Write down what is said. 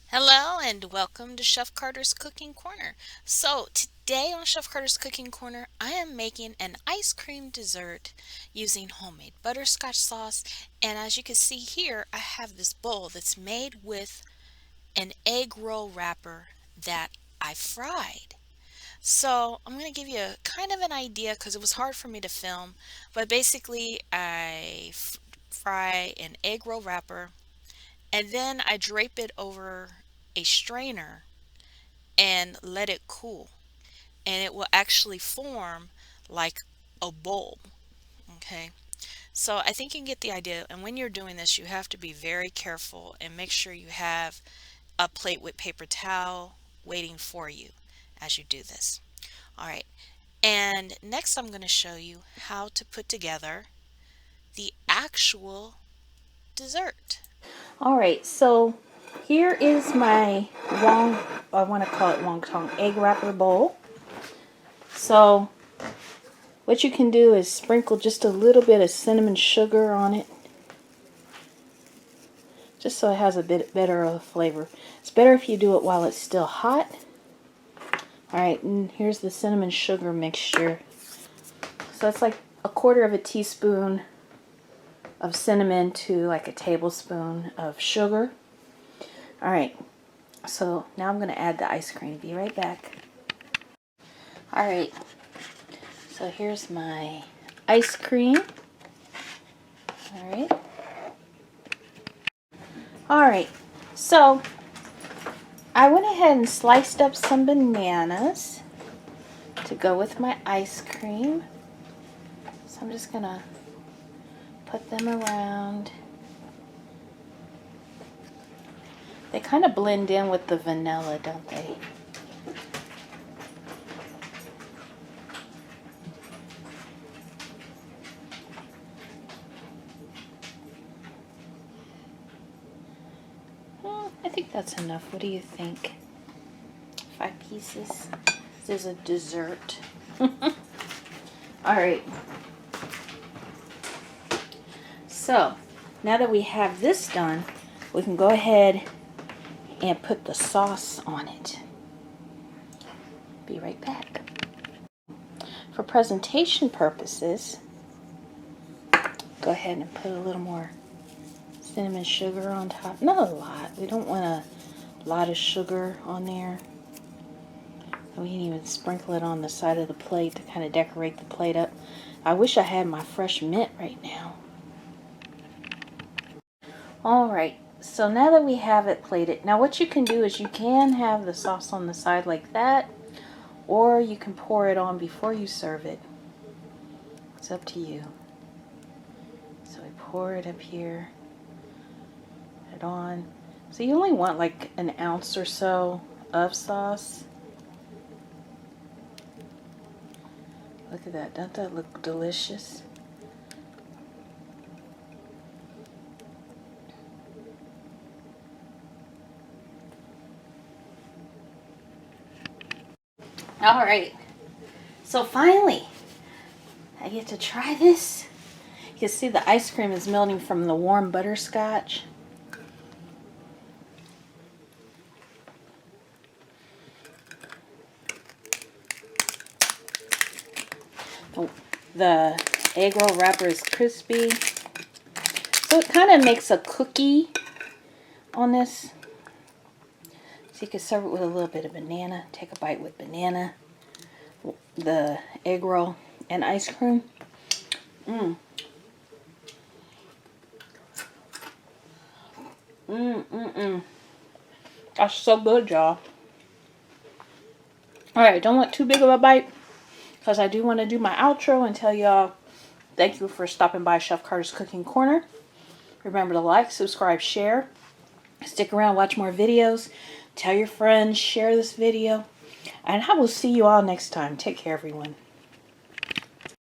Hello and welcome to Chef Carter's Cooking Corner. So, today on Chef Carter's Cooking Corner, I am making an ice cream dessert using homemade butterscotch sauce. And as you can see here, I have this bowl that's made with an egg roll wrapper that I fried. So, I'm going to give you a kind of an idea because it was hard for me to film, but basically, I fry an egg roll wrapper and then I drape it over a strainer and let it cool. And it will actually form like a bowl. Okay. So I think you can get the idea. And when you're doing this, you have to be very careful and make sure you have a plate with paper towel waiting for you as you do this. All right. And next, I'm going to show you how to put together the actual dessert. All right, so here is my I want to call it wonton egg wrapper bowl. So what you can do is sprinkle just a little bit of cinnamon sugar on it, just so it has a bit better of a flavor. It's better if you do it while it's still hot. All right, and here's the cinnamon sugar mixture. So it's like a quarter of a teaspoon of cinnamon to like a tablespoon of sugar. All right, so now I'm going to add the ice cream. Be right back. All right, so here's my ice cream. All right. All right, so I went ahead and sliced up some bananas to go with my ice cream. So I'm just gonna put them around. They kind of blend in with the vanilla, don't they? I think that's enough. What do you think? 5 pieces. This is a dessert. All right. So now that we have this done, we can go ahead and put the sauce on it. Be right back. For presentation purposes, go ahead and put a little more cinnamon sugar on top. Not a lot. We don't want a lot of sugar on there. And we can even sprinkle it on the side of the plate to kind of decorate the plate up. I wish I had my fresh mint right now. Alright, so now that we have it plated, now what you can do is you can have the sauce on the side like that, or you can pour it on before you serve it. It's up to you. So I pour it up here, put it on. So you only want like an ounce or so of sauce. Look at that, doesn't that look delicious? All right, so finally, I get to try this. You can see the ice cream is melting from the warm butterscotch. The egg roll wrapper is crispy. So it kind of makes a cookie on this. So you can serve it with a little bit of banana. Take a bite with banana, the egg roll, and ice cream. That's so good, y'all. Alright, don't want too big of a bite because I do want to do my outro and tell y'all thank you for stopping by Chef Carter's Cooking Corner. Remember to like, subscribe, share. Stick around, watch more videos. Tell your friends, share this video. And I will see you all next time. Take care, everyone.